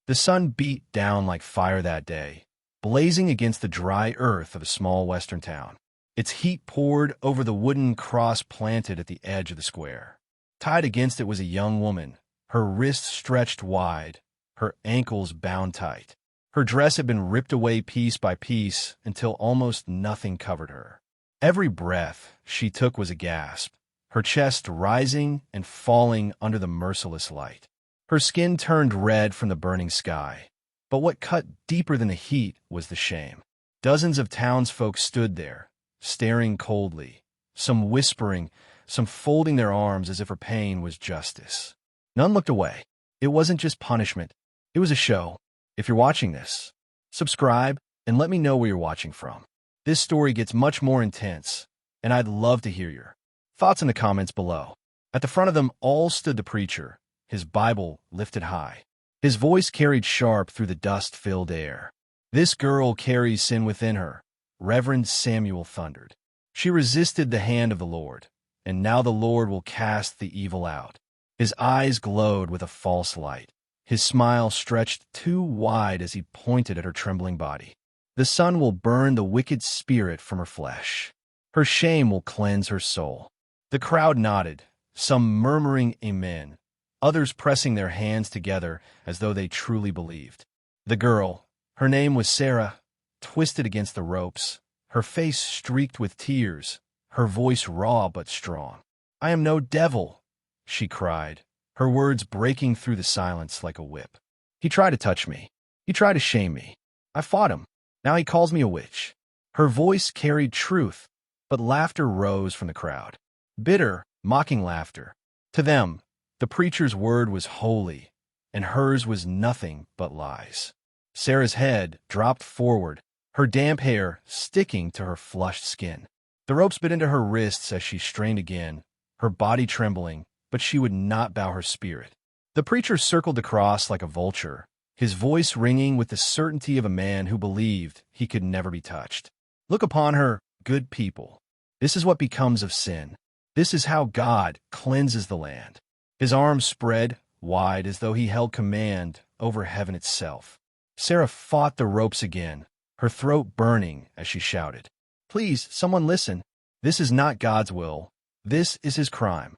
The sun beat down like fire that day, blazing against the dry earth of a small western town. Its heat poured over the wooden cross planted at the edge of the square. Tied against it was a young woman, her wrists stretched wide, her ankles bound tight. Her dress had been ripped away piece by piece until almost nothing covered her. Every breath she took was a gasp, her chest rising and falling under the merciless light. Her skin turned red from the burning sky, but what cut deeper than the heat was the shame. Dozens of townsfolk stood there, staring coldly, some whispering, some folding their arms as if her pain was justice. None looked away. It wasn't just punishment. It was a show. If you're watching this, subscribe and let me know where you're watching from. This story gets much more intense, and I'd love to hear your thoughts in the comments below. At the front of them all stood the preacher, his Bible lifted high. His voice carried sharp through the dust-filled air. "This girl carries sin within her," Reverend Samuel thundered. "She resisted the hand of the Lord, and now the Lord will cast the evil out." His eyes glowed with a false light. His smile stretched too wide as he pointed at her trembling body. "The sun will burn the wicked spirit from her flesh. Her shame will cleanse her soul." The crowd nodded, some murmuring amen, others pressing their hands together as though they truly believed. The girl, her name was Sarah, twisted against the ropes, her face streaked with tears, her voice raw but strong. "I am no devil," she cried, her words breaking through the silence like a whip. "He tried to touch me. He tried to shame me. I fought him. Now he calls me a witch." Her voice carried truth, but laughter rose from the crowd. Bitter, mocking laughter. To them, the preacher's word was holy, and hers was nothing but lies. Sarah's head dropped forward, her damp hair sticking to her flushed skin. The ropes bit into her wrists as she strained again, her body trembling, but she would not bow her spirit. The preacher circled the cross like a vulture, his voice ringing with the certainty of a man who believed he could never be touched. "Look upon her, good people. This is what becomes of sin. This is how God cleanses the land." His arms spread wide as though he held command over heaven itself. Sarah fought the ropes again, her throat burning as she shouted, "Please, someone listen. This is not God's will. This is his crime."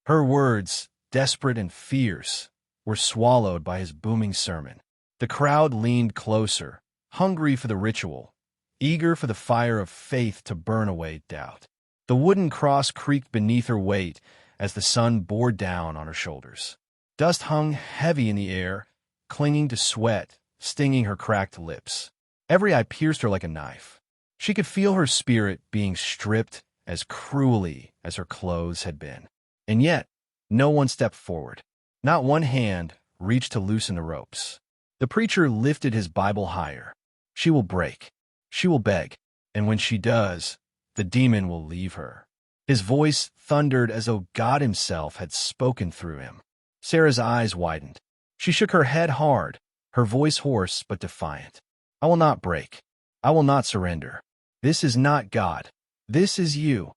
Her words, desperate and fierce, were swallowed by his booming sermon. The crowd leaned closer, hungry for the ritual, eager for the fire of faith to burn away doubt. The wooden cross creaked beneath her weight as the sun bore down on her shoulders. Dust hung heavy in the air, clinging to sweat, stinging her cracked lips. Every eye pierced her like a knife. She could feel her spirit being stripped as cruelly as her clothes had been. And yet, no one stepped forward. Not one hand reached to loosen the ropes. The preacher lifted his Bible higher. "She will break. She will beg. And when she does, the demon will leave her." His voice thundered as though God himself had spoken through him. Sarah's eyes widened. She shook her head hard, her voice hoarse but defiant. "I will not break. I will not surrender. This is not God. This is you."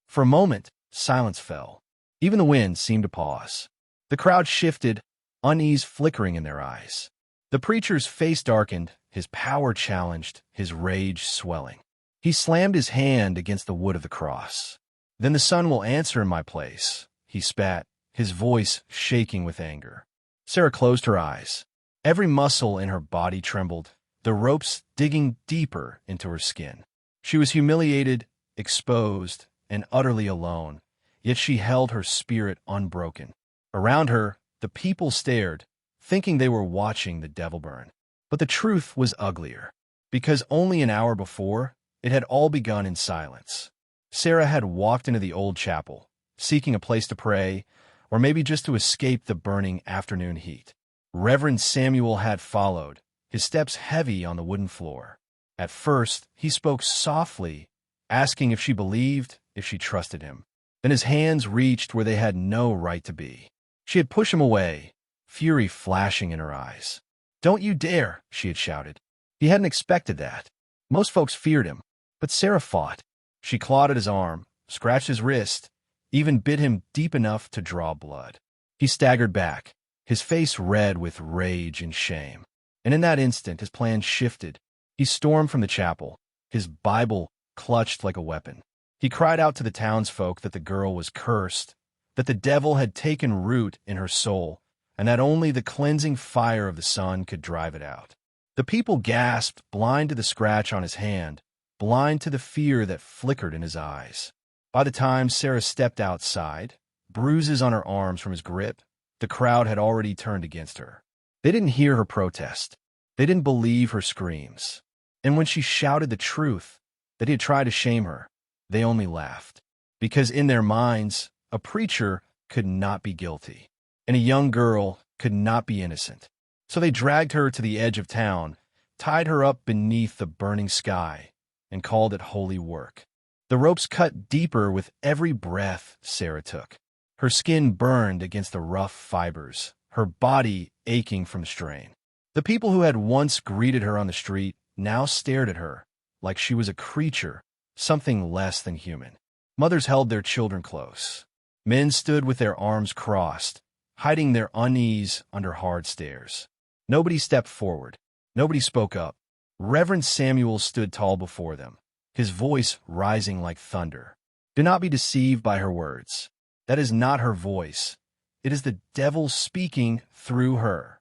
For a moment, silence fell. Even the wind seemed to pause. The crowd shifted, unease flickering in their eyes. The preacher's face darkened, his power challenged, his rage swelling. He slammed his hand against the wood of the cross. "Then the sun will answer in my place," he spat, his voice shaking with anger. Sarah closed her eyes. Every muscle in her body trembled, the ropes digging deeper into her skin. She was humiliated, exposed, and utterly alone, yet she held her spirit unbroken. Around her, the people stared, thinking they were watching the devil burn. But the truth was uglier, because only an hour before, it had all begun in silence. Sarah had walked into the old chapel, seeking a place to pray, or maybe just to escape the burning afternoon heat. Reverend Samuel had followed, his steps heavy on the wooden floor. At first, he spoke softly, asking if she believed, if she trusted him. Then his hands reached where they had no right to be. She had pushed him away, fury flashing in her eyes. "Don't you dare," she had shouted. He hadn't expected that. Most folks feared him, but Sarah fought. She clawed at his arm, scratched his wrist, even bit him deep enough to draw blood. He staggered back, his face red with rage and shame. And in that instant, his plan shifted. He stormed from the chapel, his Bible clutched like a weapon. He cried out to the townsfolk that the girl was cursed, that the devil had taken root in her soul, and that only the cleansing fire of the Son could drive it out. The people gasped, blind to the scratch on his hand, blind to the fear that flickered in his eyes. By the time Sarah stepped outside, bruises on her arms from his grip, the crowd had already turned against her. They didn't hear her protest. They didn't believe her screams. And when she shouted the truth, that he had tried to shame her, they only laughed. Because in their minds, a preacher could not be guilty, and a young girl could not be innocent. So they dragged her to the edge of town, tied her up beneath the burning sky, and called it holy work. The ropes cut deeper with every breath Sarah took. Her skin burned against the rough fibers, her body aching from strain. The people who had once greeted her on the street now stared at her like she was a creature, something less than human. Mothers held their children close. Men stood with their arms crossed, hiding their unease under hard stares. Nobody stepped forward. Nobody spoke up. Reverend Samuel stood tall before them, his voice rising like thunder. Do not be deceived by her words. That is not her voice. It is the devil speaking through her.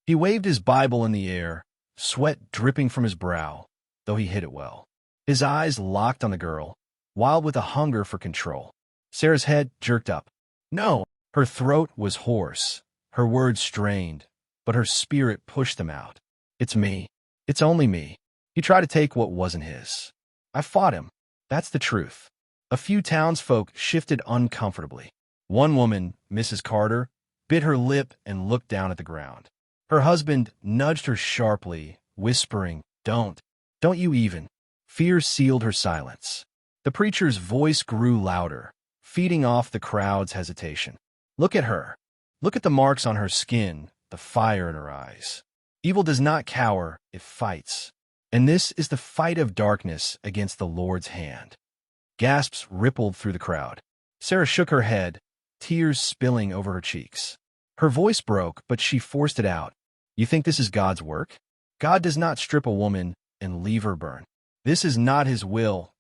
He waved his Bible in the air, sweat dripping from his brow, though he hid it well. His eyes locked on the girl, wild with a hunger for control. Sarah's head jerked up. No! Her throat was hoarse, her words strained, but her spirit pushed them out. It's me. It's only me. He tried to take what wasn't his. I fought him. That's the truth. A few townsfolk shifted uncomfortably. One woman, Mrs. Carter, bit her lip and looked down at the ground. Her husband nudged her sharply, whispering, Don't you even. Fear sealed her silence. The preacher's voice grew louder, feeding off the crowd's hesitation. Look at her. Look at the marks on her skin, the fire in her eyes. Evil does not cower, it fights. And this is the fight of darkness against the Lord's hand. Gasps rippled through the crowd. Sarah shook her head, tears spilling over her cheeks. Her voice broke, but she forced it out. You think this is God's work? God does not strip a woman and leave her burn. This is not his will.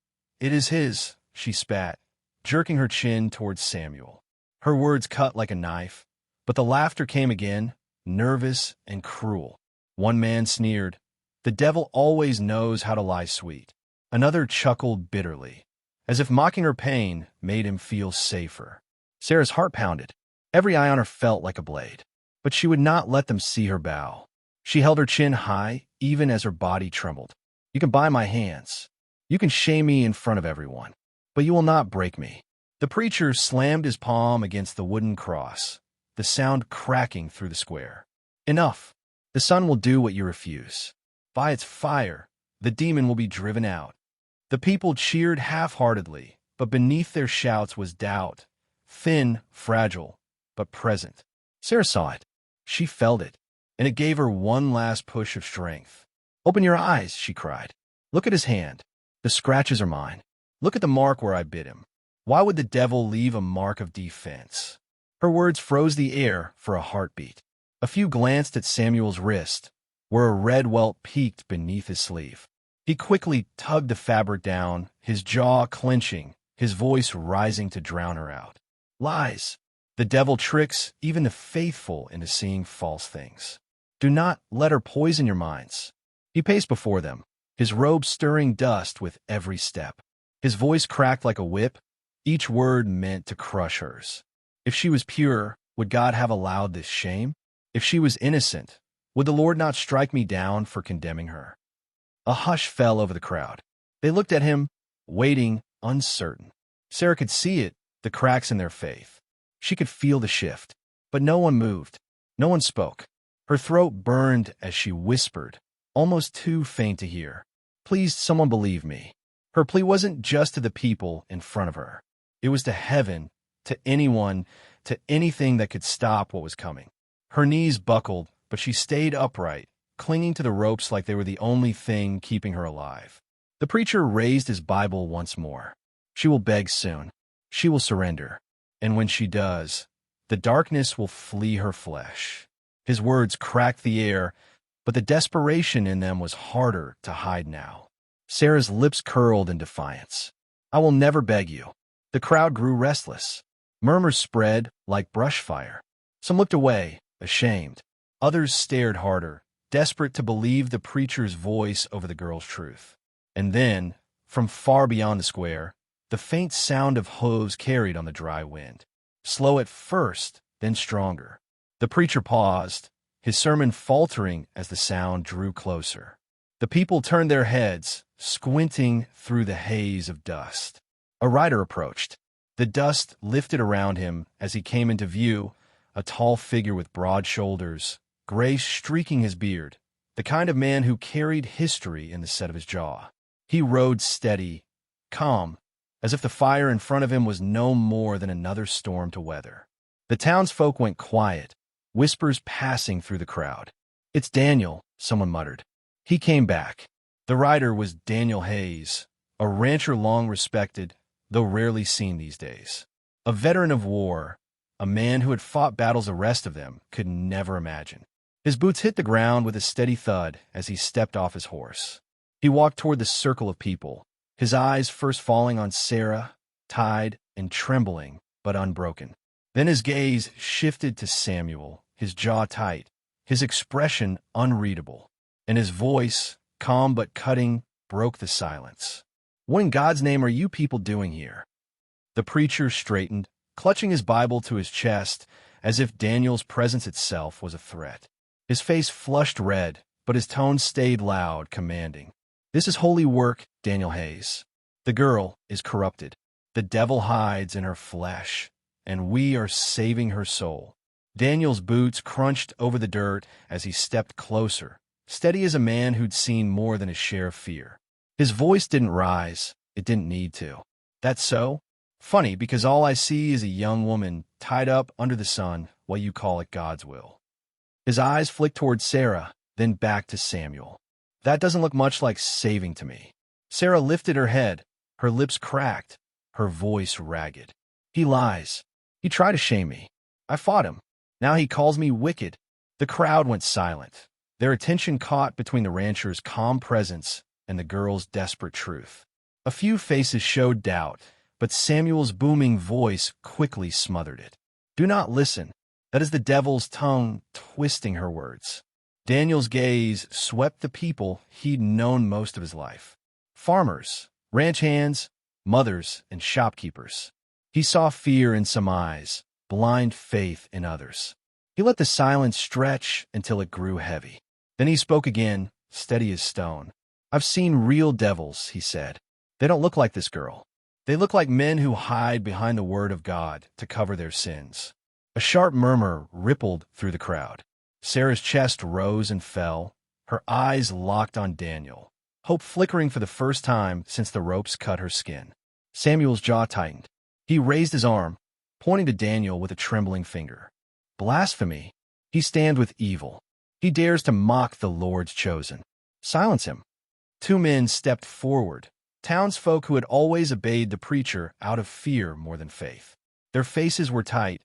It is his, she spat, jerking her chin towards Samuel. Her words cut like a knife, but the laughter came again, nervous and cruel. One man sneered, The devil always knows how to lie sweet. Another chuckled bitterly, as if mocking her pain made him feel safer. Sarah's heart pounded. Every eye on her felt like a blade. But she would not let them see her bow. She held her chin high, even as her body trembled. You can buy my hands. You can shame me in front of everyone. But you will not break me. The preacher slammed his palm against the wooden cross, the sound cracking through the square. Enough. The sun will do what you refuse. By its fire, the demon will be driven out. The people cheered half-heartedly, but beneath their shouts was doubt, thin, fragile, but present. Sarah saw it. She felt it, and it gave her one last push of strength. Open your eyes, she cried. Look at his hand. The scratches are mine. Look at the mark where I bit him. Why would the devil leave a mark of defense? Her words froze the air for a heartbeat. A few glanced at Samuel's wrist, where a red welt peeked beneath his sleeve. He quickly tugged the fabric down, his jaw clenching, his voice rising to drown her out. Lies. The devil tricks even the faithful into seeing false things. Do not let her poison your minds. He paced before them, his robe stirring dust with every step. His voice cracked like a whip, each word meant to crush hers. If she was pure, would God have allowed this shame? If she was innocent, would the Lord not strike me down for condemning her? A hush fell over the crowd. They looked at him, waiting, uncertain. Sarah could see it, the cracks in their faith. She could feel the shift, but no one moved. No one spoke. Her throat burned as she whispered, almost too faint to hear. Please, someone believe me. Her plea wasn't just to the people in front of her. It was to heaven, to anyone, to anything that could stop what was coming. Her knees buckled, but she stayed upright, clinging to the ropes like they were the only thing keeping her alive. The preacher raised his Bible once more. She will beg soon. She will surrender. And when she does, the darkness will flee her flesh. His words cracked the air, but the desperation in them was harder to hide now. Sarah's lips curled in defiance. "I will never beg you." The crowd grew restless. Murmurs spread like brush fire. Some looked away, ashamed. Others stared harder, desperate to believe the preacher's voice over the girl's truth. And then, from far beyond the square, the faint sound of hooves carried on the dry wind. Slow at first, then stronger. The preacher paused, his sermon faltering as the sound drew closer. The people turned their heads, squinting through the haze of dust. A rider approached. The dust lifted around him as he came into view, a tall figure with broad shoulders, gray streaking his beard, the kind of man who carried history in the set of his jaw. He rode steady, calm, as if the fire in front of him was no more than another storm to weather. The townsfolk went quiet, whispers passing through the crowd. "It's Daniel," someone muttered. He came back. The rider was Daniel Hayes, a rancher long respected, though rarely seen these days. A veteran of war, a man who had fought battles the rest of them could never imagine. His boots hit the ground with a steady thud as he stepped off his horse. He walked toward the circle of people, his eyes first falling on Sarah, tied and trembling, but unbroken. Then his gaze shifted to Samuel, his jaw tight, his expression unreadable, and his voice, calm but cutting, broke the silence. "What in God's name are you people doing here?" The preacher straightened, clutching his Bible to his chest, as if Daniel's presence itself was a threat. His face flushed red, but his tone stayed loud, commanding. "This is holy work, Daniel Hayes. The girl is corrupted. The devil hides in her flesh, and we are saving her soul." Daniel's boots crunched over the dirt as he stepped closer, steady as a man who'd seen more than his share of fear. His voice didn't rise. It didn't need to. "That's so? Funny, because all I see is a young woman tied up under the sun while you call it God's will." His eyes flicked toward Sarah, then back to Samuel. "That doesn't look much like saving to me." Sarah lifted her head, her lips cracked, her voice ragged. "He lies. He tried to shame me. I fought him. Now he calls me wicked." The crowd went silent, their attention caught between the rancher's calm presence and the girl's desperate truth. A few faces showed doubt, but Samuel's booming voice quickly smothered it. "Do not listen. That is the devil's tongue twisting her words." Daniel's gaze swept the people he'd known most of his life. Farmers, ranch hands, mothers, and shopkeepers. He saw fear in some eyes, blind faith in others. He let the silence stretch until it grew heavy. Then he spoke again, steady as stone. "I've seen real devils," he said. "They don't look like this girl. They look like men who hide behind the word of God to cover their sins." A sharp murmur rippled through the crowd. Sarah's chest rose and fell, her eyes locked on Daniel, hope flickering for the first time since the ropes cut her skin. Samuel's jaw tightened. He raised his arm, pointing to Daniel with a trembling finger. "Blasphemy! He stands with evil. He dares to mock the Lord's chosen. Silence him." Two men stepped forward, townsfolk who had always obeyed the preacher out of fear more than faith. Their faces were tight,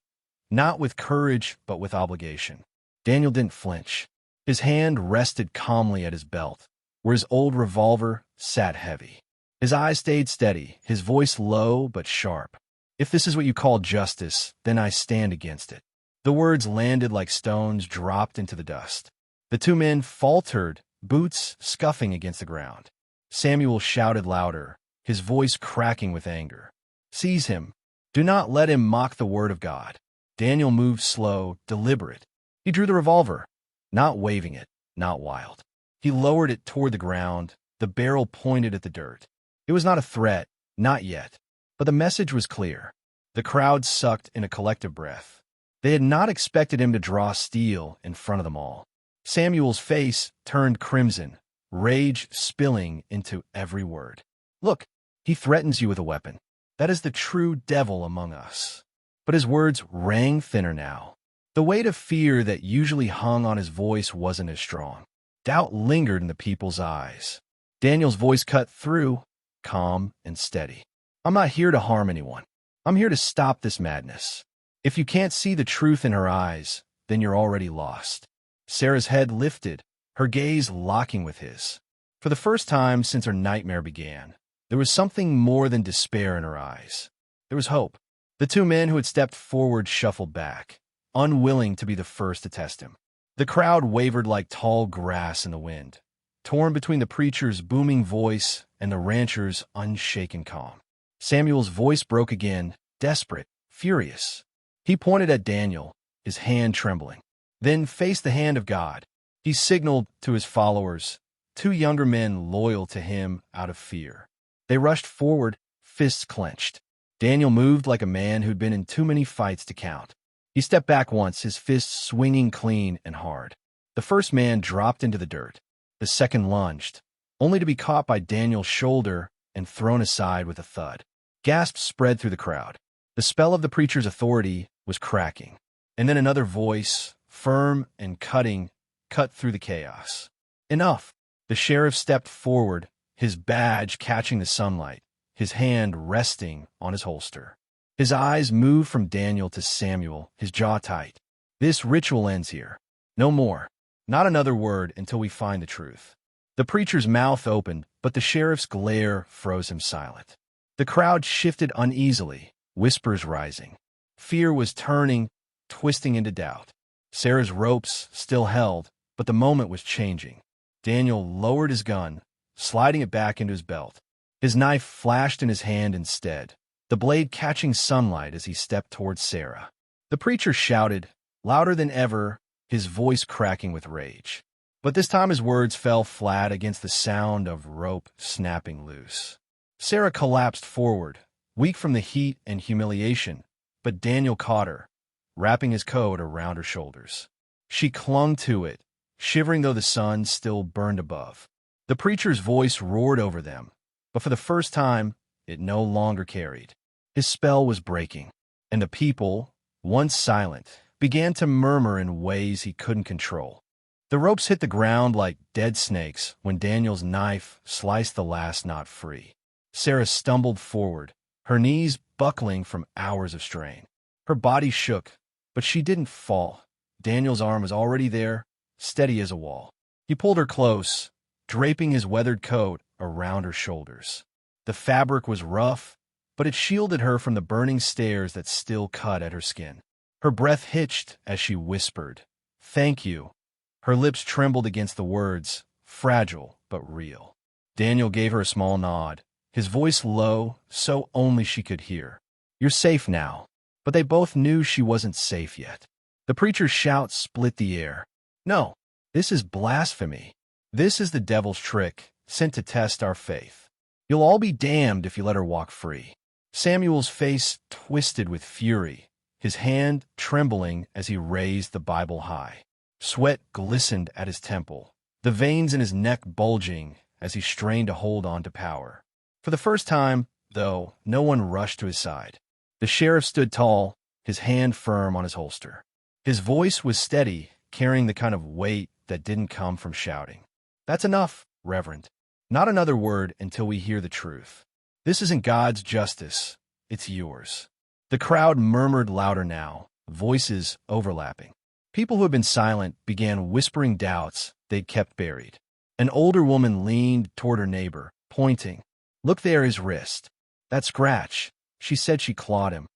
not with courage but with obligation. Daniel didn't flinch. His hand rested calmly at his belt, where his old revolver sat heavy. His eyes stayed steady, his voice low but sharp. "If this is what you call justice, then I stand against it." The words landed like stones dropped into the dust. The two men faltered, boots scuffing against the ground. Samuel shouted louder, his voice cracking with anger. "Seize him. Do not let him mock the word of God." Daniel moved slow, deliberate. He drew the revolver, not waving it, not wild. He lowered it toward the ground, the barrel pointed at the dirt. It was not a threat, not yet, but the message was clear. The crowd sucked in a collective breath. They had not expected him to draw steel in front of them all. Samuel's face turned crimson, rage spilling into every word. "Look, he threatens you with a weapon. That is the true devil among us." But his words rang thinner now. The weight of fear that usually hung on his voice wasn't as strong. Doubt lingered in the people's eyes. Daniel's voice cut through, calm and steady. "I'm not here to harm anyone. I'm here to stop this madness. If you can't see the truth in her eyes, then you're already lost." Sarah's head lifted, her gaze locking with his. For the first time since her nightmare began, there was something more than despair in her eyes. There was hope. The two men who had stepped forward shuffled back, unwilling to be the first to test him. The crowd wavered like tall grass in the wind, torn between the preacher's booming voice and the rancher's unshaken calm. Samuel's voice broke again, desperate, furious. He pointed at Daniel, his hand trembling, then faced the hand of God. He signaled to his followers, two younger men loyal to him out of fear. They rushed forward, fists clenched. Daniel moved like a man who'd been in too many fights to count. He stepped back once, his fists swinging clean and hard. The first man dropped into the dirt. The second lunged, only to be caught by Daniel's shoulder and thrown aside with a thud. Gasps spread through the crowd. The spell of the preacher's authority was cracking. And then another voice, firm and cutting, cut through the chaos. Enough! The sheriff stepped forward, his badge catching the sunlight, his hand resting on his holster. His eyes moved from Daniel to Samuel, his jaw tight. This ritual ends here. No more. Not another word until we find the truth. The preacher's mouth opened, but the sheriff's glare froze him silent. The crowd shifted uneasily, whispers rising. Fear was turning, twisting into doubt. Sarah's ropes still held, but the moment was changing. Daniel lowered his gun, sliding it back into his belt. His knife flashed in his hand instead, the blade catching sunlight as he stepped towards Sarah. The preacher shouted, louder than ever, his voice cracking with rage. But this time his words fell flat against the sound of rope snapping loose. Sarah collapsed forward, weak from the heat and humiliation, but Daniel caught her, wrapping his coat around her shoulders. She clung to it, shivering though the sun still burned above. The preacher's voice roared over them, but for the first time, it no longer carried. His spell was breaking, and the people, once silent, began to murmur in ways he couldn't control. The ropes hit the ground like dead snakes when Daniel's knife sliced the last knot free. Sarah stumbled forward, her knees buckling from hours of strain. Her body shook, but she didn't fall. Daniel's arm was already there, steady as a wall. He pulled her close, draping his weathered coat around her shoulders. The fabric was rough, but it shielded her from the burning stares that still cut at her skin. Her breath hitched as she whispered, "Thank you." Her lips trembled against the words, fragile but real. Daniel gave her a small nod, his voice low, so only she could hear. "You're safe now." But they both knew she wasn't safe yet. The preacher's shout split the air. "No, this is blasphemy. This is the devil's trick, sent to test our faith. You'll all be damned if you let her walk free." Samuel's face twisted with fury, his hand trembling as he raised the Bible high. Sweat glistened at his temple, the veins in his neck bulging as he strained to hold on to power. For the first time, though, no one rushed to his side. The sheriff stood tall, his hand firm on his holster. His voice was steady, carrying the kind of weight that didn't come from shouting. "That's enough, Reverend. Not another word until we hear the truth. This isn't God's justice, it's yours." The crowd murmured louder now, voices overlapping. People who had been silent began whispering doubts they'd kept buried. An older woman leaned toward her neighbor, pointing. "Look there, his wrist. That scratch." She said she clawed him.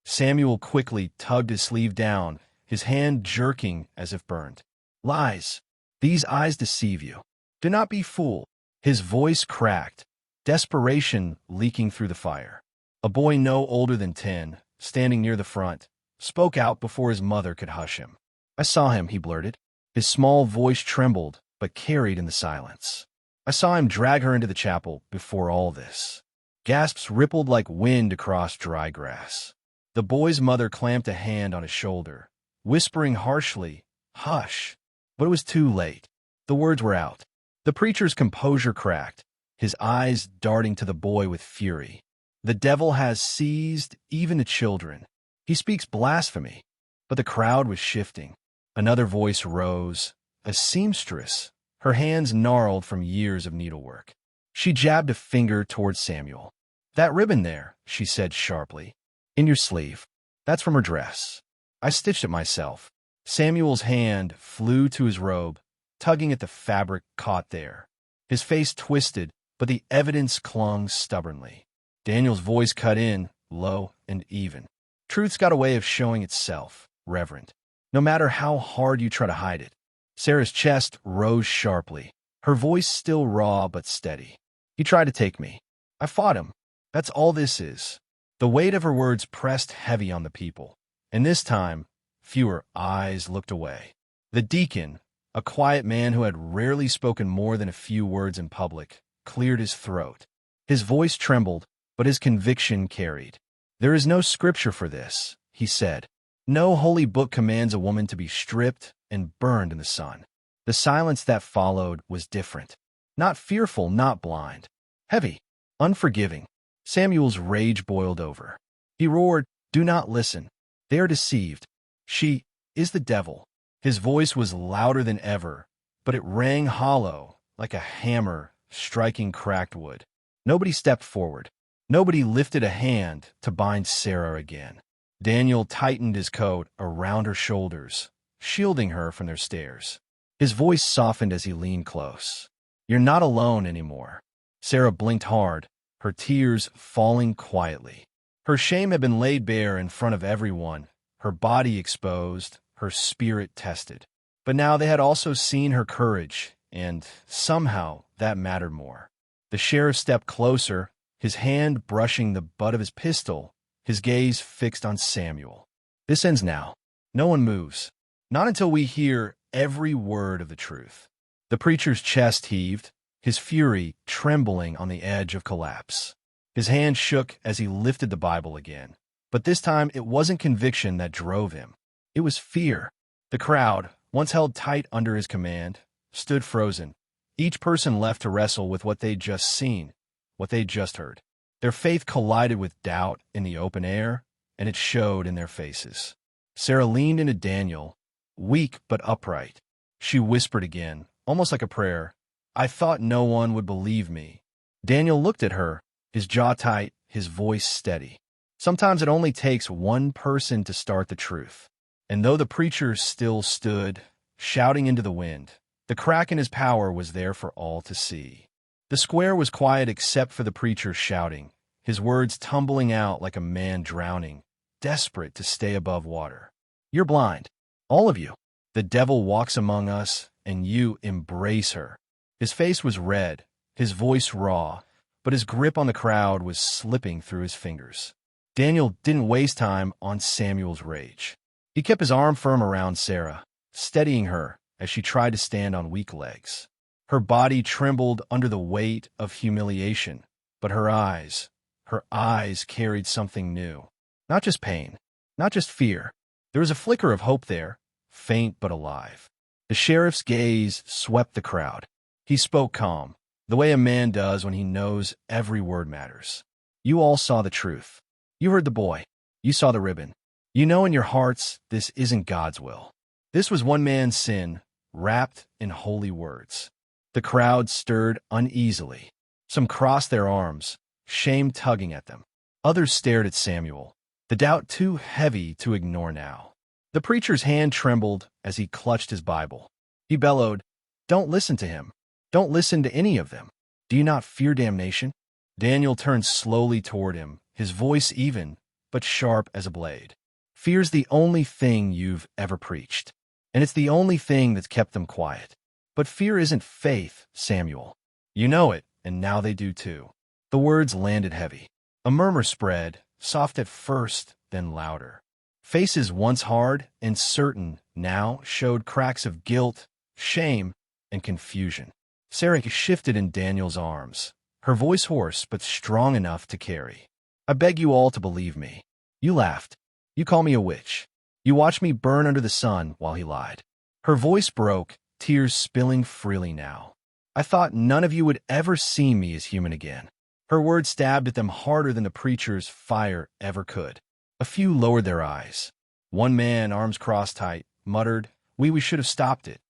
Samuel quickly tugged his sleeve down, his hand jerking as if burned. "Lies. These eyes deceive you. Do not be fooled." His voice cracked, desperation leaking through the fire. A boy no older than 10, standing near the front, spoke out before his mother could hush him. "I saw him," he blurted. His small voice trembled, but carried in the silence. "I saw him drag her into the chapel before all this." Gasps rippled like wind across dry grass. The boy's mother clamped a hand on his shoulder, whispering harshly, "Hush." But it was too late. The words were out. The preacher's composure cracked, his eyes darting to the boy with fury. "The devil has seized even the children. He speaks blasphemy." But the crowd was shifting. Another voice rose, a seamstress, her hands gnarled from years of needlework. She jabbed a finger towards Samuel. "That ribbon there," she said sharply. "In your sleeve. That's from her dress. I stitched it myself." Samuel's hand flew to his robe, tugging at the fabric caught there. His face twisted, but the evidence clung stubbornly. Daniel's voice cut in, low and even. Truth's got a way of showing itself, Reverend, no matter how hard you try to hide it. Sarah's chest rose sharply, her voice still raw but steady. He tried to take me. I fought him. That's all this is. The weight of her words pressed heavy on the people, and this time, fewer eyes looked away. The deacon, a quiet man who had rarely spoken more than a few words in public, cleared his throat. His voice trembled, but his conviction carried. There is no scripture for this, he said. No holy book commands a woman to be stripped and burned in the sun. The silence that followed was different. Not fearful, not blind. Heavy, unforgiving. Samuel's rage boiled over. He roared, "Do not listen. They are deceived. She is the devil." His voice was louder than ever, but it rang hollow, like a hammer striking cracked wood. Nobody stepped forward. Nobody lifted a hand to bind Sarah again. Daniel tightened his coat around her shoulders, shielding her from their stares. His voice softened as he leaned close. "You're not alone anymore." Sarah blinked hard, her tears falling quietly. Her shame had been laid bare in front of everyone, her body exposed, her spirit tested. But now they had also seen her courage, and somehow that mattered more. The sheriff stepped closer, his hand brushing the butt of his pistol, his gaze fixed on Samuel. "This ends now. No one moves. Not until we hear every word of the truth." The preacher's chest heaved, his fury trembling on the edge of collapse. His hand shook as he lifted the Bible again. But this time it wasn't conviction that drove him. It was fear. The crowd, once held tight under his command, stood frozen, each person left to wrestle with what they'd just seen, what they'd just heard. Their faith collided with doubt in the open air, and it showed in their faces. Sarah leaned into Daniel, weak but upright. She whispered again, almost like a prayer, "I thought no one would believe me." Daniel looked at her, his jaw tight, his voice steady. Sometimes it only takes one person to start the truth. And though the preacher still stood, shouting into the wind, the crack in his power was there for all to see. The square was quiet except for the preacher shouting, his words tumbling out like a man drowning, desperate to stay above water. "You're blind. All of you. The devil walks among us, and you embrace her." His face was red, his voice raw, but his grip on the crowd was slipping through his fingers. Daniel didn't waste time on Samuel's rage. He kept his arm firm around Sarah, steadying her as she tried to stand on weak legs. Her body trembled under the weight of humiliation, but her eyes carried something new. Not just pain, not just fear. There was a flicker of hope there, faint but alive. The sheriff's gaze swept the crowd. He spoke calm, the way a man does when he knows every word matters. "You all saw the truth. You heard the boy. You saw the ribbon. You know in your hearts this isn't God's will. This was one man's sin, wrapped in holy words." The crowd stirred uneasily. Some crossed their arms, shame tugging at them. Others stared at Samuel, the doubt too heavy to ignore now. The preacher's hand trembled as he clutched his Bible. He bellowed, "Don't listen to him. Don't listen to any of them. Do you not fear damnation?" Daniel turned slowly toward him, his voice even, but sharp as a blade. "Fear's the only thing you've ever preached, and it's the only thing that's kept them quiet. But fear isn't faith, Samuel. You know it, and now they do too." The words landed heavy. A murmur spread, soft at first, then louder. Faces once hard and certain now showed cracks of guilt, shame, and confusion. Sarah shifted in Daniel's arms, her voice hoarse but strong enough to carry. "I beg you all to believe me. You laughed. You call me a witch. You watched me burn under the sun while he lied." Her voice broke, tears spilling freely now. "I thought none of you would ever see me as human again." Her words stabbed at them harder than the preacher's fire ever could. A few lowered their eyes. One man, arms crossed tight, muttered, We should have stopped it."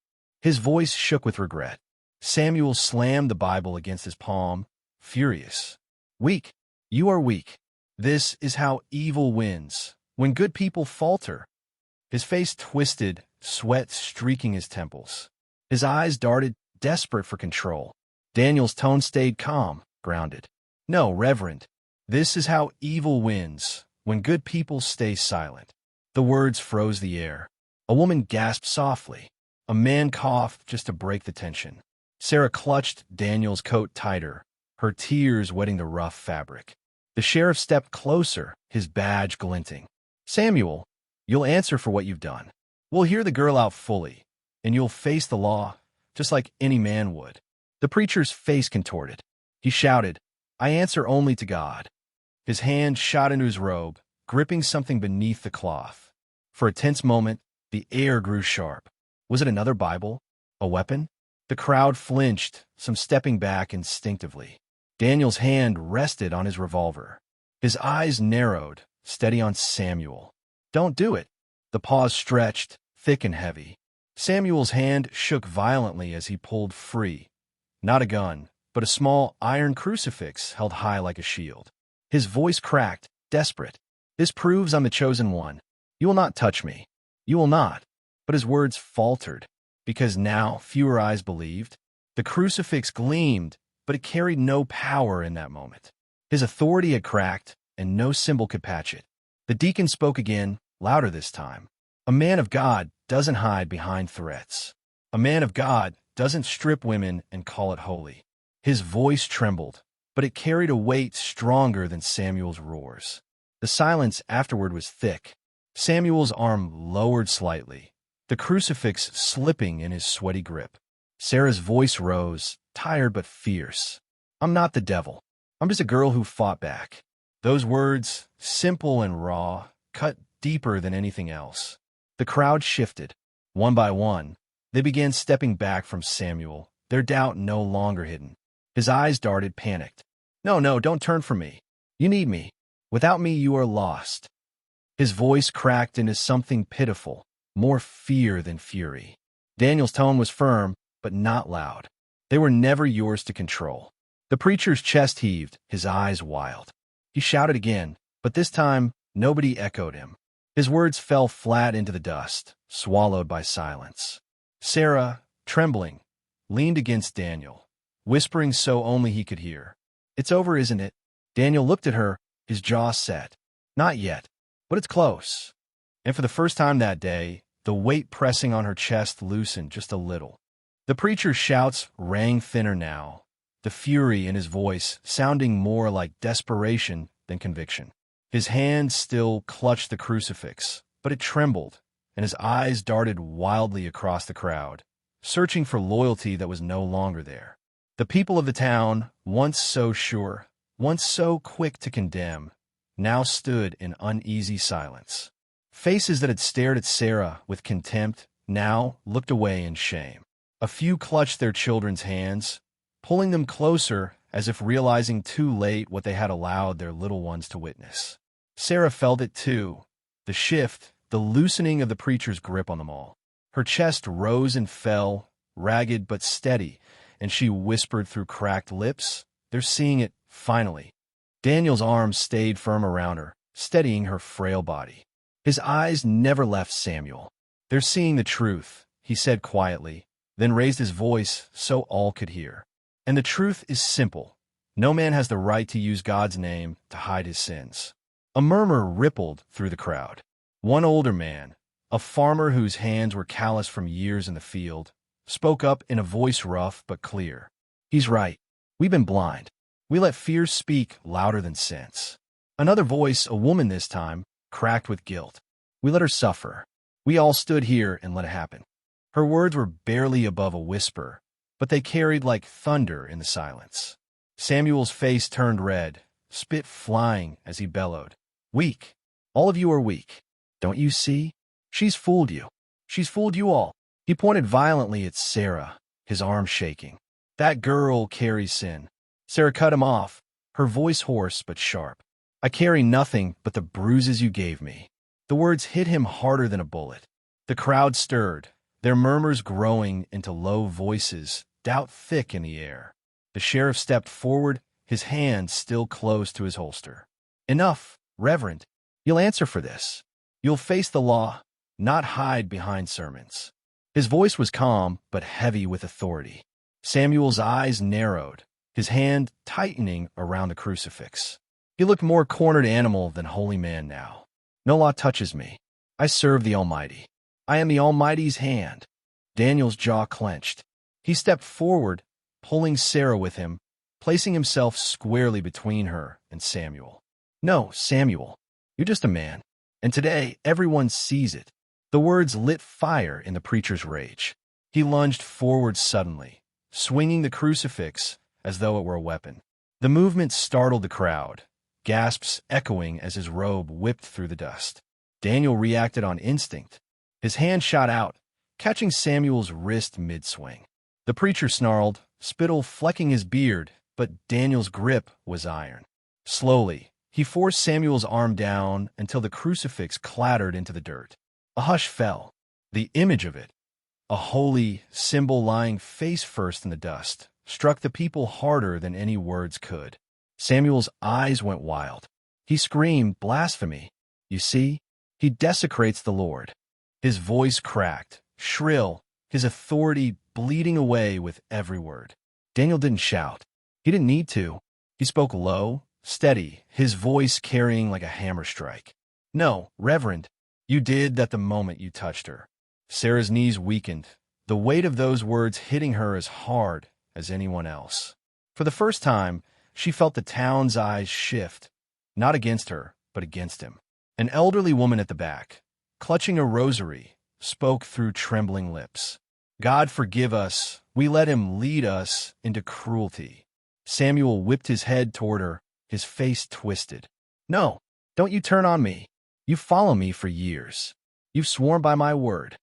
His voice shook with regret. Samuel slammed the Bible against his palm, furious. "Weak. You are weak. This is how evil wins, when good people falter." His face twisted, sweat streaking his temples. His eyes darted, desperate for control. Daniel's tone stayed calm, grounded. No, Reverend. This is how evil wins, when good people stay silent. The words froze the air. A woman gasped softly. A man coughed just to break the tension. Sarah clutched Daniel's coat tighter, her tears wetting the rough fabric. The sheriff stepped closer, his badge glinting. Samuel, you'll answer for what you've done. We'll hear the girl out fully, and you'll face the law, just like any man would. The preacher's face contorted. He shouted, I answer only to God. His hand shot into his robe, gripping something beneath the cloth. For a tense moment, the air grew sharp. Was it another Bible? A weapon? The crowd flinched, some stepping back instinctively. Daniel's hand rested on his revolver. His eyes narrowed, steady on Samuel. Don't do it. The pause stretched, thick and heavy. Samuel's hand shook violently as he pulled free. Not a gun, but a small iron crucifix held high like a shield. His voice cracked, desperate. This proves I'm the chosen one. You will not touch me. You will not. But his words faltered, because now fewer eyes believed. The crucifix gleamed, but it carried no power in that moment. His authority had cracked, and no symbol could patch it. The deacon spoke again, louder this time. A man of God doesn't hide behind threats. A man of God doesn't strip women and call it holy. His voice trembled, but it carried a weight stronger than Samuel's roars. The silence afterward was thick. Samuel's arm lowered slightly, the crucifix slipping in his sweaty grip. Sarah's voice rose, tired but fierce. I'm not the devil. I'm just a girl who fought back. Those words, simple and raw, cut deeper than anything else. The crowd shifted. One by one, they began stepping back from Samuel, their doubt no longer hidden. His eyes darted, panicked. No, don't turn from me. You need me. Without me, you are lost. His voice cracked into something pitiful, more fear than fury. Daniel's tone was firm, but not loud. They were never yours to control. The preacher's chest heaved, his eyes wild. He shouted again, but this time nobody echoed him. His words fell flat into the dust, swallowed by silence. Sarah, trembling, leaned against Daniel, whispering so only he could hear. It's over, isn't it? Daniel looked at her, his jaw set. Not yet, but it's close. And for the first time that day, the weight pressing on her chest loosened just a little. The preacher's shouts rang thinner now, the fury in his voice sounding more like desperation than conviction. His hand still clutched the crucifix, but it trembled, and his eyes darted wildly across the crowd, searching for loyalty that was no longer there. The people of the town, once so sure, once so quick to condemn, now stood in uneasy silence. Faces that had stared at Sarah with contempt now looked away in shame. A few clutched their children's hands, pulling them closer as if realizing too late what they had allowed their little ones to witness. Sarah felt it too, the shift, the loosening of the preacher's grip on them all. Her chest rose and fell, ragged but steady, and she whispered through cracked lips, "They're seeing it, finally." Daniel's arms stayed firm around her, steadying her frail body. His eyes never left Samuel. "They're seeing the truth," he said quietly, then raised his voice so all could hear. "And the truth is simple. No man has the right to use God's name to hide his sins." A murmur rippled through the crowd. One older man, a farmer whose hands were calloused from years in the field, spoke up in a voice rough but clear. "He's right. We've been blind. We let fear speak louder than sense." Another voice, a woman this time, cracked with guilt. "We let her suffer. We all stood here and let it happen." Her words were barely above a whisper, but they carried like thunder in the silence. Samuel's face turned red, spit flying as he bellowed. "Weak. All of you are weak. Don't you see? She's fooled you. She's fooled you all." He pointed violently at Sarah, his arm shaking. "That girl carries sin." Sarah cut him off, her voice hoarse but sharp. "I carry nothing but the bruises you gave me." The words hit him harder than a bullet. The crowd stirred, their murmurs growing into low voices, doubt thick in the air. The sheriff stepped forward, his hand still close to his holster. "Enough, Reverend. You'll answer for this. You'll face the law, not hide behind sermons." His voice was calm, but heavy with authority. Samuel's eyes narrowed, his hand tightening around the crucifix. He looked more cornered animal than holy man now. No law touches me. I serve the Almighty. I am the Almighty's hand. Daniel's jaw clenched. He stepped forward, pulling Sarah with him, placing himself squarely between her and Samuel. No, Samuel, you're just a man. And today, everyone sees it. The words lit fire in the preacher's rage. He lunged forward suddenly, swinging the crucifix as though it were a weapon. The movement startled the crowd, gasps echoing as his robe whipped through the dust. Daniel reacted on instinct. His hand shot out, catching Samuel's wrist mid-swing. The preacher snarled, spittle flecking his beard, but Daniel's grip was iron. Slowly, he forced Samuel's arm down until the crucifix clattered into the dirt. A hush fell. The image of it, a holy symbol lying face first in the dust, struck the people harder than any words could. Samuel's eyes went wild. He screamed blasphemy. You see, he desecrates the Lord. His voice cracked, shrill, his authority bleeding away with every word. Daniel didn't shout. He didn't need to. He spoke low, steady, his voice carrying like a hammer strike. No, Reverend, you did that the moment you touched her. Sarah's knees weakened, the weight of those words hitting her as hard as anyone else. For the first time, she felt the town's eyes shift, not against her, but against him. An elderly woman at the back, clutching a rosary, spoke through trembling lips. God forgive us, we let him lead us into cruelty. Samuel whipped his head toward her, his face twisted. No, don't you turn on me. You follow me for years. You've sworn by my word.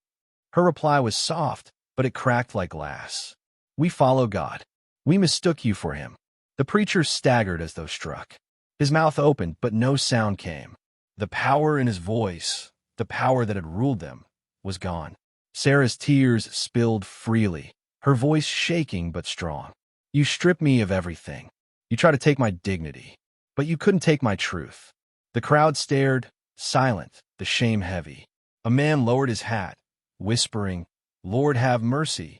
Her reply was soft, but it cracked like glass. We follow God. We mistook you for him. The preacher staggered as though struck. His mouth opened, but no sound came. The power in his voice, the power that had ruled them, was gone. Sarah's tears spilled freely, her voice shaking but strong. You stripped me of everything. You tried to take my dignity, but you couldn't take my truth. The crowd stared, silent, the shame heavy. A man lowered his hat, whispering, Lord have mercy.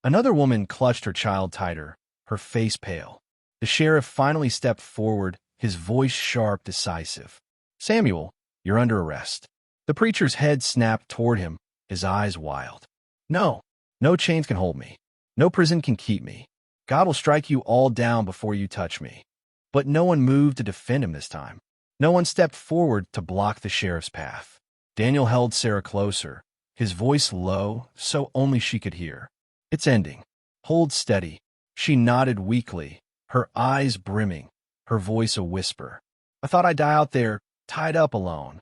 Another woman clutched her child tighter, her face pale. The sheriff finally stepped forward, his voice sharp, decisive. Samuel, you're under arrest. The preacher's head snapped toward him, his eyes wild. No, no chains can hold me. No prison can keep me. God will strike you all down before you touch me. But no one moved to defend him this time. No one stepped forward to block the sheriff's path. Daniel held Sarah closer, his voice low so only she could hear. It's ending. Hold steady. She nodded weakly, her eyes brimming, her voice a whisper. I thought I'd die out there, tied up alone.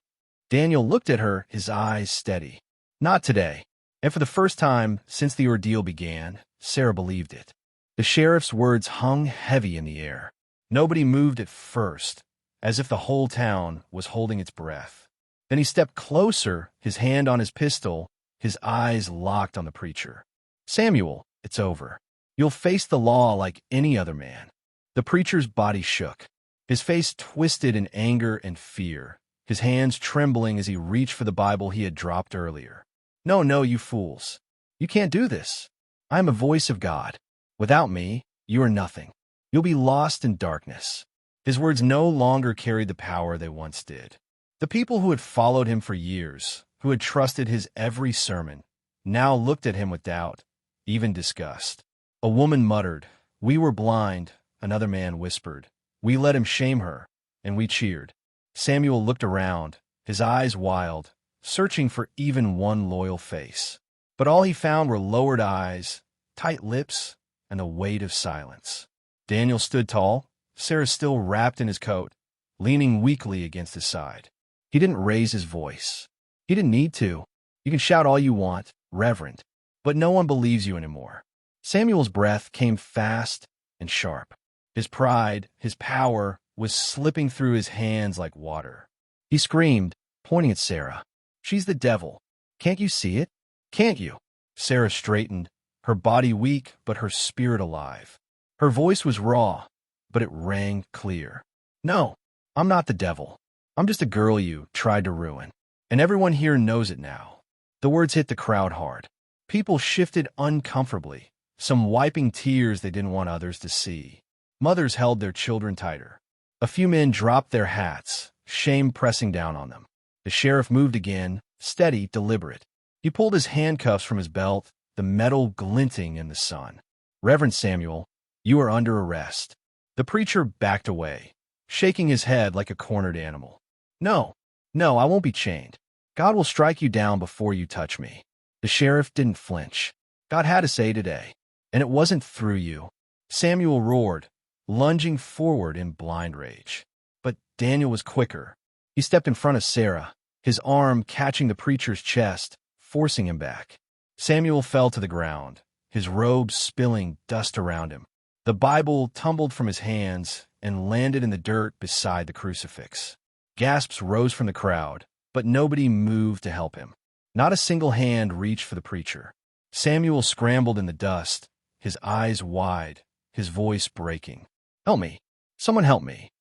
Daniel looked at her, his eyes steady. Not today. And for the first time since the ordeal began, Sarah believed it. The sheriff's words hung heavy in the air. Nobody moved at first, as if the whole town was holding its breath. Then he stepped closer, his hand on his pistol, his eyes locked on the preacher. Samuel, it's over. You'll face the law like any other man. The preacher's body shook, his face twisted in anger and fear, his hands trembling as he reached for the Bible he had dropped earlier. No, no, you fools. You can't do this. I am a voice of God. Without me, you are nothing. You'll be lost in darkness. His words no longer carried the power they once did. The people who had followed him for years, who had trusted his every sermon, now looked at him with doubt, even disgust. A woman muttered, We were blind. Another man whispered, We let him shame her, and we cheered. Samuel looked around, his eyes wild, searching for even one loyal face. But all he found were lowered eyes, tight lips, and the weight of silence. Daniel stood tall, Sarah still wrapped in his coat, leaning weakly against his side. He didn't raise his voice. He didn't need to. You can shout all you want, Reverend, but no one believes you anymore. Samuel's breath came fast and sharp. His pride, his power, was slipping through his hands like water. He screamed, pointing at Sarah. She's the devil. Can't you see it? Can't you? Sarah straightened, her body weak but her spirit alive. Her voice was raw, but it rang clear. No, I'm not the devil. I'm just a girl you tried to ruin. And everyone here knows it now. The words hit the crowd hard. People shifted uncomfortably, some wiping tears they didn't want others to see. Mothers held their children tighter. A few men dropped their hats, shame pressing down on them. The sheriff moved again, steady, deliberate. He pulled his handcuffs from his belt, the metal glinting in the sun. "Reverend Samuel, you are under arrest." The preacher backed away, shaking his head like a cornered animal. No, no, I won't be chained. God will strike you down before you touch me." The sheriff didn't flinch. God had to say today, and it wasn't through you. Samuel roared, lunging forward in blind rage. But Daniel was quicker. He stepped in front of Sarah, his arm catching the preacher's chest, forcing him back. Samuel fell to the ground, his robe spilling dust around him. The Bible tumbled from his hands and landed in the dirt beside the crucifix. Gasps rose from the crowd, but nobody moved to help him. Not a single hand reached for the preacher. Samuel scrambled in the dust, his eyes wide, his voice breaking. "Help me! Someone help me!"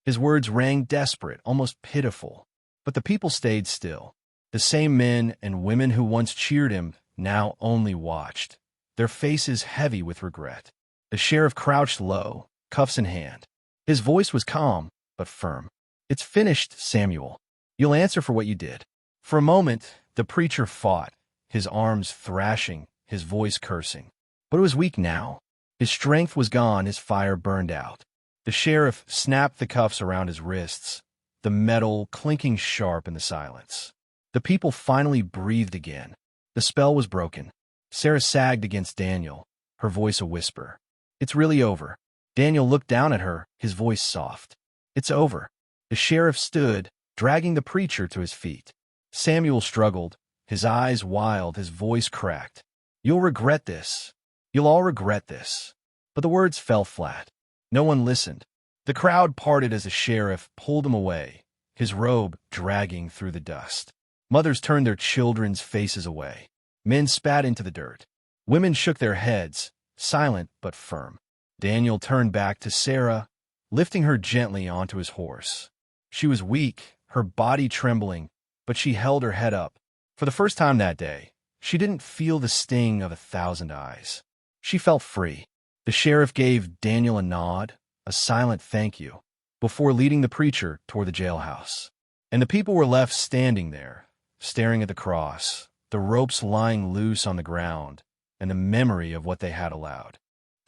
His words rang desperate, almost pitiful. But the people stayed still. The same men and women who once cheered him now only watched, their faces heavy with regret. The sheriff crouched low, cuffs in hand. His voice was calm, but firm. "It's finished, Samuel. You'll answer for what you did." For a moment, the preacher fought, his arms thrashing, his voice cursing. But it was weak now. His strength was gone, his fire burned out. The sheriff snapped the cuffs around his wrists, the metal clinking sharp in the silence. The people finally breathed again. The spell was broken. Sarah sagged against Daniel, her voice a whisper. "It's really over." Daniel looked down at her, his voice soft. "It's over." The sheriff stood, dragging the preacher to his feet. Samuel struggled, his eyes wild, his voice cracked. "You'll regret this. You'll all regret this." But the words fell flat. No one listened. The crowd parted as the sheriff pulled him away, his robe dragging through the dust. Mothers turned their children's faces away. Men spat into the dirt. Women shook their heads, silent but firm. Daniel turned back to Sarah, lifting her gently onto his horse. She was weak, her body trembling, but she held her head up. For the first time that day, she didn't feel the sting of 1,000 eyes. She felt free. The sheriff gave Daniel a nod, a silent thank you, before leading the preacher toward the jailhouse. And the people were left standing there, staring at the cross, the ropes lying loose on the ground, and the memory of what they had allowed.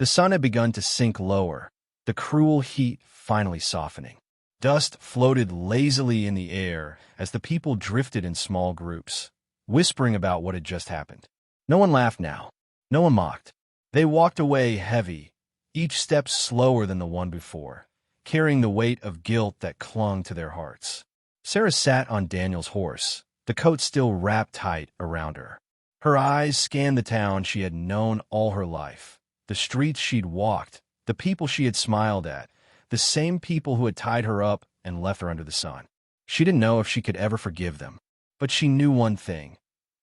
The sun had begun to sink lower, the cruel heat finally softening. Dust floated lazily in the air as the people drifted in small groups, whispering about what had just happened. No one laughed now. No one mocked. They walked away heavy, each step slower than the one before, carrying the weight of guilt that clung to their hearts. Sarah sat on Daniel's horse, the coat still wrapped tight around her. Her eyes scanned the town she had known all her life, the streets she'd walked, the people she had smiled at, the same people who had tied her up and left her under the sun. She didn't know if she could ever forgive them, but she knew one thing.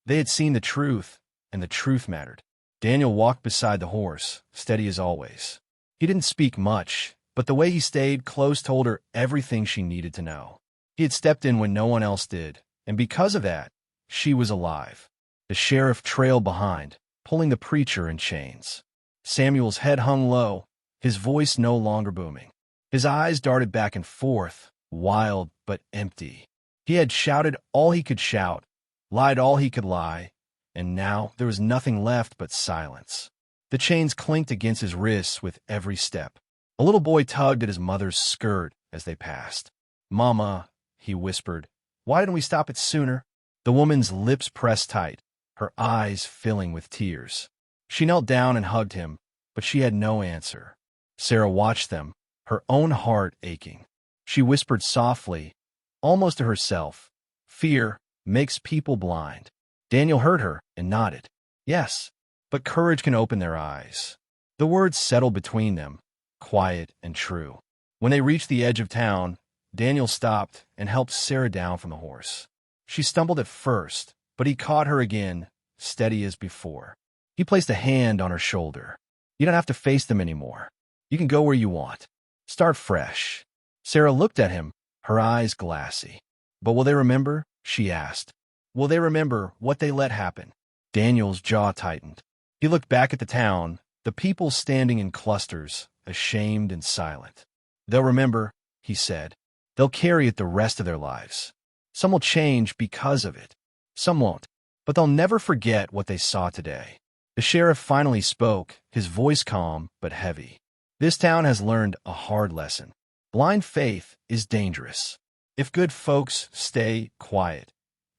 They had seen the truth, and the truth mattered. Daniel walked beside the horse, steady as always. He didn't speak much, but the way he stayed close told her everything she needed to know. He had stepped in when no one else did, and because of that, she was alive. The sheriff trailed behind, pulling the preacher in chains. Samuel's head hung low, his voice no longer booming. His eyes darted back and forth, wild but empty. He had shouted all he could shout, lied all he could lie, and now there was nothing left but silence. The chains clinked against his wrists with every step. A little boy tugged at his mother's skirt as they passed. "Mama," he whispered, "why didn't we stop it sooner?" The woman's lips pressed tight, her eyes filling with tears. She knelt down and hugged him, but she had no answer. Sarah watched them, her own heart aching. She whispered softly, almost to herself, "Fear makes people blind." Daniel heard her and nodded. Yes, but courage can open their eyes. The words settled between them, quiet and true. When they reached the edge of town, Daniel stopped and helped Sarah down from the horse. She stumbled at first, but he caught her again, steady as before. He placed a hand on her shoulder. "You don't have to face them anymore. You can go where you want. Start fresh." Sarah looked at him, her eyes glassy. "But will they remember?" she asked. "Will they remember what they let happen?" Daniel's jaw tightened. He looked back at the town, the people standing in clusters, ashamed and silent. "They'll remember," he said. "They'll carry it the rest of their lives. Some will change because of it. Some won't, but they'll never forget what they saw today." The sheriff finally spoke, his voice calm but heavy. "This town has learned a hard lesson. Blind faith is dangerous. If good folks stay quiet,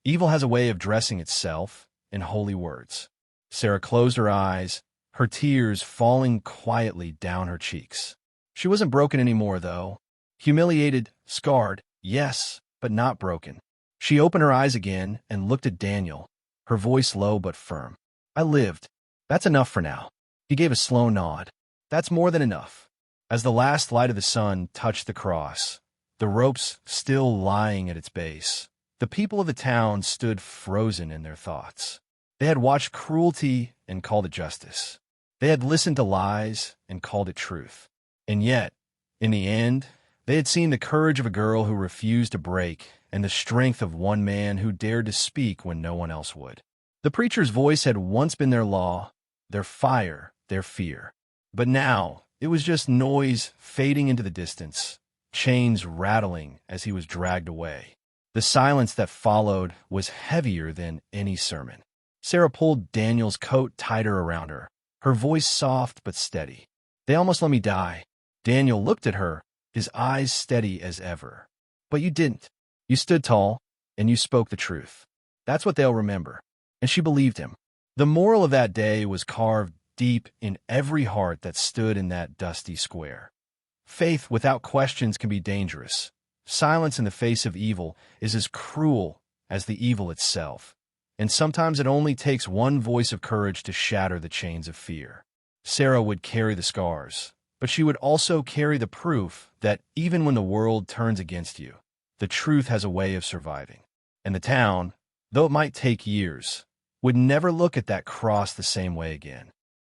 evil has a way of dressing itself in holy words." Sarah closed her eyes, her tears falling quietly down her cheeks. She wasn't broken anymore, though. Humiliated, scarred, yes, but not broken. She opened her eyes again and looked at Daniel, her voice low but firm. "I lived. That's enough for now." He gave a slow nod. "That's more than enough." As the last light of the sun touched the cross, the ropes still lying at its base, the people of the town stood frozen in their thoughts. They had watched cruelty and called it justice. They had listened to lies and called it truth. And yet, in the end, they had seen the courage of a girl who refused to break and the strength of one man who dared to speak when no one else would. The preacher's voice had once been their law, their fire, their fear. But now, it was just noise fading into the distance, chains rattling as he was dragged away. The silence that followed was heavier than any sermon. Sarah pulled Daniel's coat tighter around her, her voice soft but steady. "They almost let me die." Daniel looked at her, his eyes steady as ever. "But you didn't. You stood tall, and you spoke the truth. That's what they'll remember." And she believed him. The moral of that day was carved deep in every heart that stood in that dusty square. Faith without questions can be dangerous. Silence in the face of evil is as cruel as the evil itself. And sometimes it only takes one voice of courage to shatter the chains of fear. Sarah would carry the scars, but she would also carry the proof that even when the world turns against you, the truth has a way of surviving. And the town, though it might take years, would never look at that cross the same way again.